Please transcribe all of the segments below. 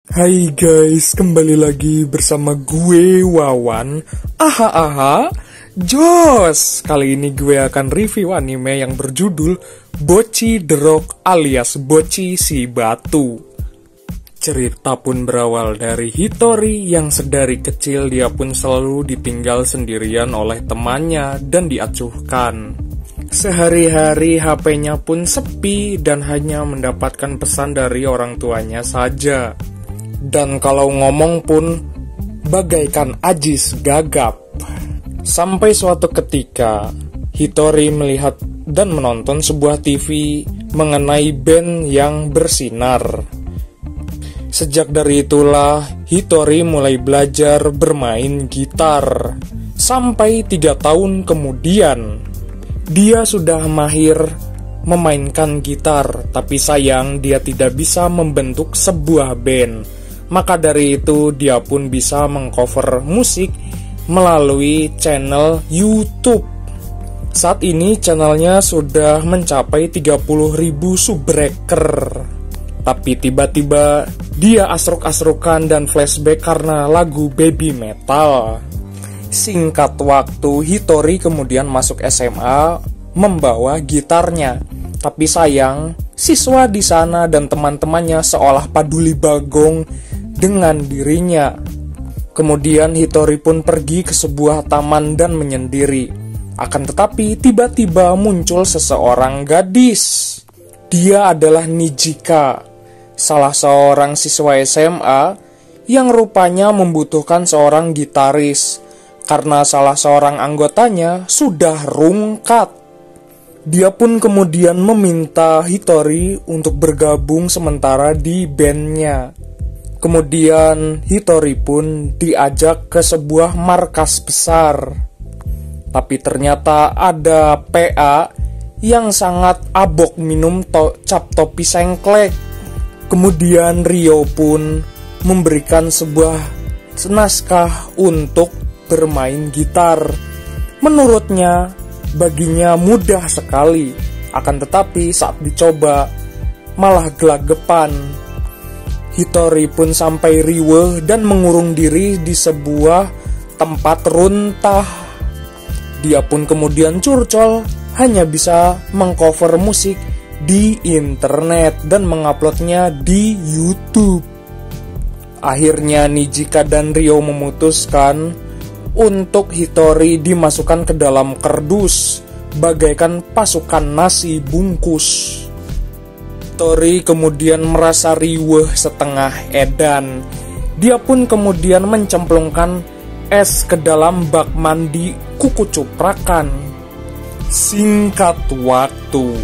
Hai guys, kembali lagi bersama gue Wawan. Jos! Kali ini gue akan review anime yang berjudul Bocchi the Rock alias Bocchi si Batu. Cerita pun berawal dari Hitori yang sedari kecil dia pun selalu ditinggal sendirian oleh temannya dan diacuhkan. Sehari-hari HP-nya pun sepi dan hanya mendapatkan pesan dari orang tuanya saja. Dan kalau ngomong pun bagaikan ajis gagap. Sampai suatu ketika Hitori melihat dan menonton sebuah TV mengenai band yang bersinar. Sejak dari itulah Hitori mulai belajar bermain gitar. Sampai 3 tahun kemudian dia sudah mahir memainkan gitar, tapi sayang dia tidak bisa membentuk sebuah band. Maka dari itu dia pun bisa mengcover musik melalui channel YouTube. Saat ini channelnya sudah mencapai 30.000 subbreaker. Tapi tiba-tiba dia asruk-asrukan dan flashback karena lagu baby metal. Singkat waktu, Hitori kemudian masuk SMA membawa gitarnya. Tapi sayang, siswa di sana dan teman-temannya seolah paduli bagong dengan dirinya. Kemudian Hitori pun pergi ke sebuah taman dan menyendiri. Akan tetapi tiba-tiba muncul seseorang gadis. Dia adalah Nijika, salah seorang siswa SMA yang rupanya membutuhkan seorang gitaris. Karena salah seorang anggotanya sudah rungkat. Dia pun kemudian meminta Hitori untuk bergabung sementara di bandnya. Kemudian Hitori pun diajak ke sebuah markas besar. Tapi ternyata ada PA yang sangat abok minum cap topi sengklek. Kemudian Rio pun memberikan sebuah naskah untuk bermain gitar. Menurutnya, baginya mudah sekali. Akan tetapi saat dicoba, malah gelagapan. Hitori pun sampai riweuh dan mengurung diri di sebuah tempat runtah. Dia pun kemudian curcol, hanya bisa mengcover musik di internet dan menguploadnya di YouTube. Akhirnya Nijika dan Rio memutuskan untuk Hitori dimasukkan ke dalam kardus bagaikan pasukan nasi bungkus. Hitori kemudian merasa riweuh setengah edan. Dia pun kemudian mencemplungkan es ke dalam bak mandi kukucuprakan. Singkat waktu,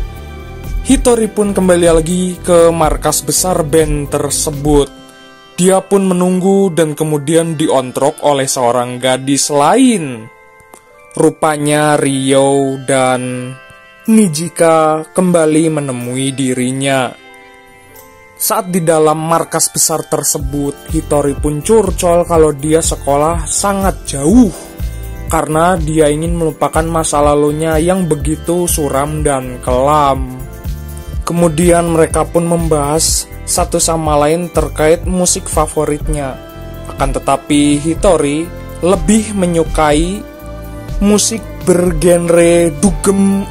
Hitori pun kembali lagi ke markas besar band tersebut. Dia pun menunggu dan kemudian diontrok oleh seorang gadis lain. Rupanya Rio dan Nijika kembali menemui dirinya. Saat di dalam markas besar tersebut, Hitori pun curcol kalau dia sekolah sangat jauh. Karena dia ingin melupakan masa lalunya yang begitu suram dan kelam. Kemudian mereka pun membahas satu sama lain terkait musik favoritnya. Akan tetapi Hitori lebih menyukai musik bergenre dugem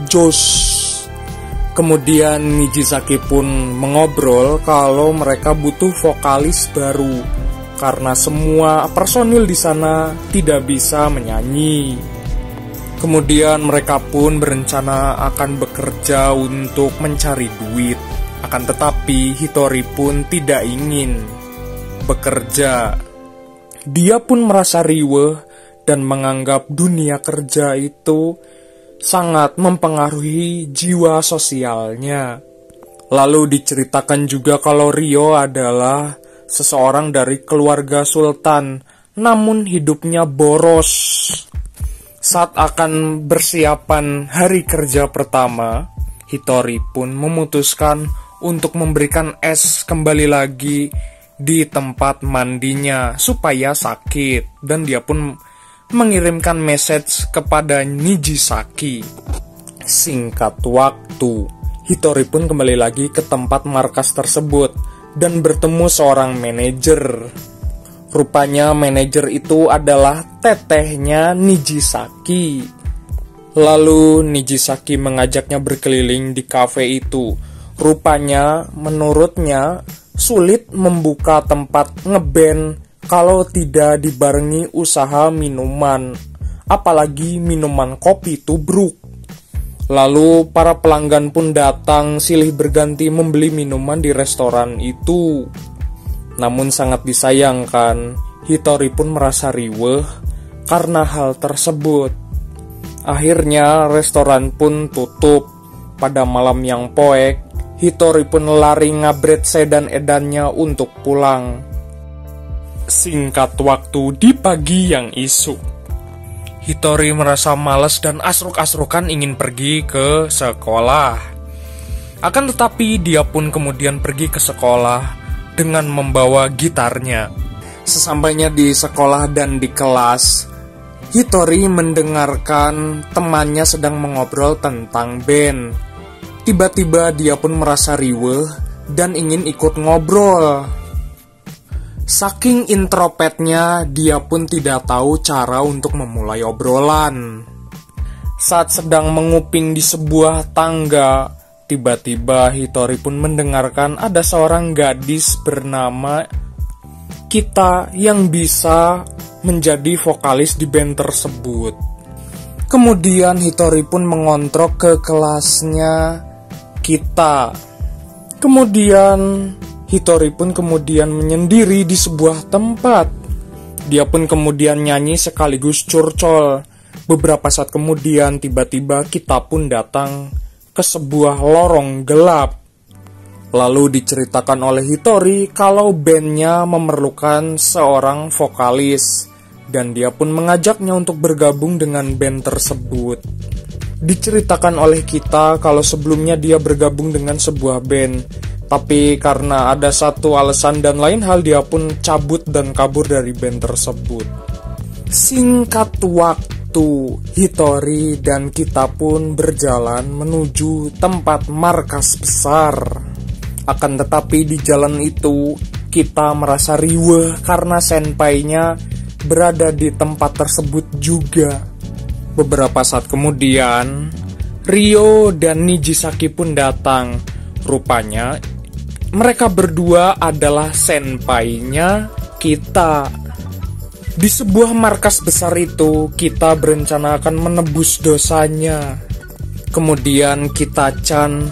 jos. Kemudian Nijisaki pun mengobrol kalau mereka butuh vokalis baru karena semua personil di sana tidak bisa menyanyi. Kemudian mereka pun berencana akan bekerja untuk mencari duit. Akan tetapi Hitori pun tidak ingin bekerja. Dia pun merasa riweuh dan menganggap dunia kerja itu sangat mempengaruhi jiwa sosialnya. Lalu diceritakan juga kalau Rio adalah seseorang dari keluarga sultan, namun hidupnya boros. Saat akan bersiapan hari kerja pertama, Hitori pun memutuskan untuk memberikan es kembali lagi di tempat mandinya supaya sakit. Dan dia pun mengirimkan message kepada Nijisaki. Singkat waktu, Hitori pun kembali lagi ke tempat markas tersebut. dan bertemu seorang manajer. Rupanya manajer itu adalah tetehnya Nijisaki. Lalu Nijisaki mengajaknya berkeliling di kafe itu. Rupanya menurutnya sulit membuka tempat ngeband kalau tidak dibarengi usaha minuman, apalagi minuman kopi tubruk. Lalu para pelanggan pun datang silih berganti membeli minuman di restoran itu. Namun sangat disayangkan, Hitori pun merasa riweh karena hal tersebut. Akhirnya restoran pun tutup. Pada malam yang poek, Hitori pun lari ngabret sedan-edannya untuk pulang. Singkat waktu di pagi yang isu, Hitori merasa malas dan asruk-asrukan ingin pergi ke sekolah. Akan tetapi dia pun kemudian pergi ke sekolah dengan membawa gitarnya. Sesampainya di sekolah dan di kelas, Hitori mendengarkan temannya sedang mengobrol tentang band. Tiba-tiba dia pun merasa riweh dan ingin ikut ngobrol. Saking introvert-nya, dia pun tidak tahu cara untuk memulai obrolan. Saat sedang menguping di sebuah tangga, tiba-tiba Hitori pun mendengarkan ada seorang gadis bernama Kita yang bisa menjadi vokalis di band tersebut. Kemudian Hitori pun mengontrol ke kelasnya Kita. Kemudian Hitori pun kemudian menyendiri di sebuah tempat. Dia pun kemudian nyanyi sekaligus curcol. Beberapa saat kemudian tiba-tiba Kita pun datang ke sebuah lorong gelap. Lalu diceritakan oleh Hitori kalau bandnya memerlukan seorang vokalis. Dan dia pun mengajaknya untuk bergabung dengan band tersebut. Diceritakan oleh Kita kalau sebelumnya dia bergabung dengan sebuah band. Tapi karena ada satu alasan dan lain hal, dia pun cabut dan kabur dari band tersebut. Singkat waktu, Hitori dan Kita pun berjalan menuju tempat markas besar. Akan tetapi di jalan itu, Kita merasa riweh karena senpainya berada di tempat tersebut juga. Beberapa saat kemudian, Ryo dan Nijisaki pun datang. Rupanya mereka berdua adalah senpainya Kita. Di sebuah markas besar itu, Kita berencana akan menebus dosanya. Kemudian Kita-chan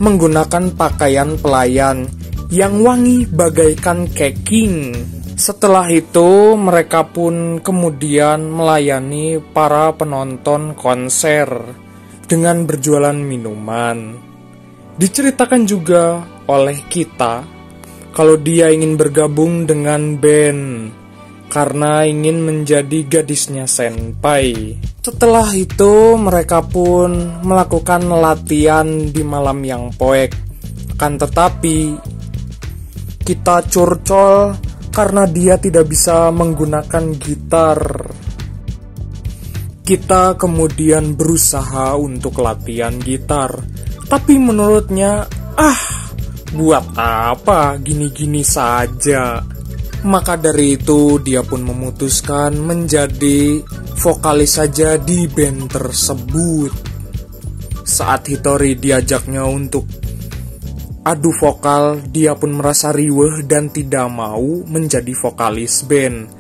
menggunakan pakaian pelayan yang wangi bagaikan keking. Setelah itu, mereka pun kemudian melayani para penonton konser dengan berjualan minuman. Diceritakan juga oleh Kita kalau dia ingin bergabung dengan band karena ingin menjadi gadisnya senpai. Setelah itu mereka pun melakukan latihan di malam yang poek. Akan tetapi Kita curcol karena dia tidak bisa menggunakan gitar. Kita kemudian berusaha untuk latihan gitar, tapi menurutnya buat apa, gini-gini saja. Maka dari itu dia pun memutuskan menjadi vokalis saja di band tersebut. Saat Hitori diajaknya untuk adu vokal, dia pun merasa riweh dan tidak mau menjadi vokalis band.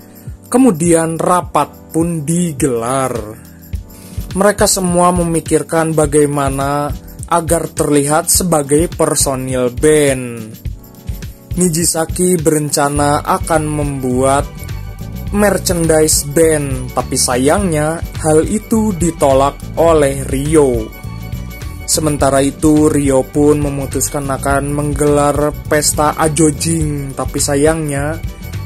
Kemudian rapat pun digelar. Mereka semua memikirkan bagaimana agar terlihat sebagai personil band. Nijisaki berencana akan membuat merchandise band, tapi sayangnya hal itu ditolak oleh Ryo. Sementara itu Ryo pun memutuskan akan menggelar pesta ajojing, tapi sayangnya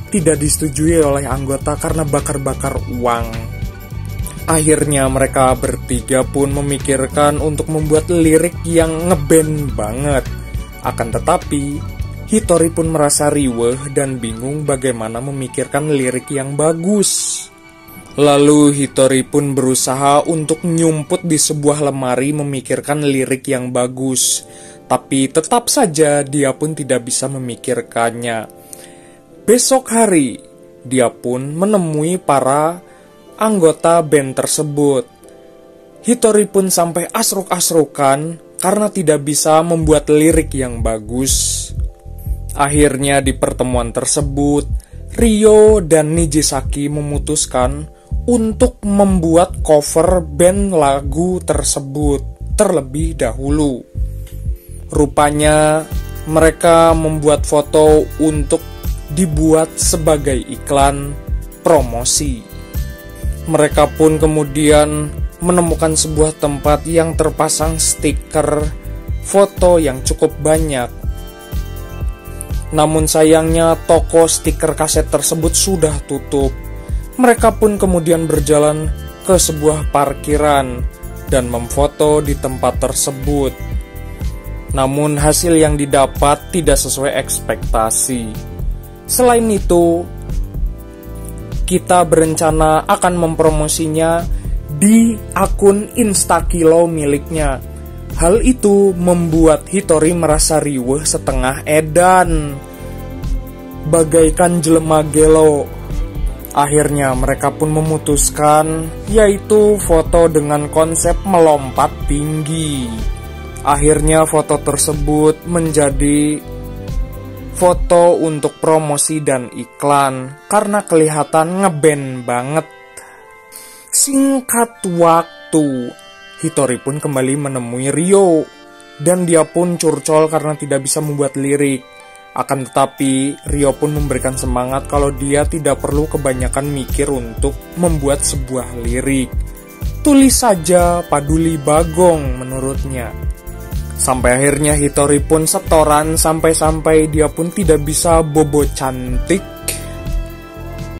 tidak disetujui oleh anggota karena bakar-bakar uang. Akhirnya mereka bertiga pun memikirkan untuk membuat lirik yang ngeband banget. Akan tetapi, Hitori pun merasa riweh dan bingung bagaimana memikirkan lirik yang bagus. Lalu Hitori pun berusaha untuk nyumput di sebuah lemari memikirkan lirik yang bagus. Tapi tetap saja dia pun tidak bisa memikirkannya. Besok hari, dia pun menemui para anggota band tersebut. Hitori pun sampai asruk-asrukan karena tidak bisa membuat lirik yang bagus. Akhirnya di pertemuan tersebut, Ryo dan Nijisaki memutuskan untuk membuat cover band lagu tersebut terlebih dahulu. Rupanya mereka membuat foto untuk dibuat sebagai iklan promosi. Mereka pun kemudian menemukan sebuah tempat yang terpasang stiker foto yang cukup banyak. Namun sayangnya toko stiker kaset tersebut sudah tutup. Mereka pun kemudian berjalan ke sebuah parkiran dan memfoto di tempat tersebut. Namun hasil yang didapat tidak sesuai ekspektasi. Selain itu, kita berencana akan mempromosinya di akun Instakilo miliknya. Hal itu membuat Hitori merasa riweuh setengah edan, bagaikan jelema gelo. Akhirnya mereka pun memutuskan, yaitu foto dengan konsep melompat tinggi. Akhirnya foto tersebut menjadi foto untuk promosi dan iklan karena kelihatan ngeband banget. Singkat waktu, Hitori pun kembali menemui Ryo dan dia pun curcol karena tidak bisa membuat lirik. Akan tetapi, Ryo pun memberikan semangat kalau dia tidak perlu kebanyakan mikir untuk membuat sebuah lirik. Tulis saja, paduli bagong menurutnya. Sampai akhirnya Hitori pun setoran sampai-sampai dia pun tidak bisa bobo cantik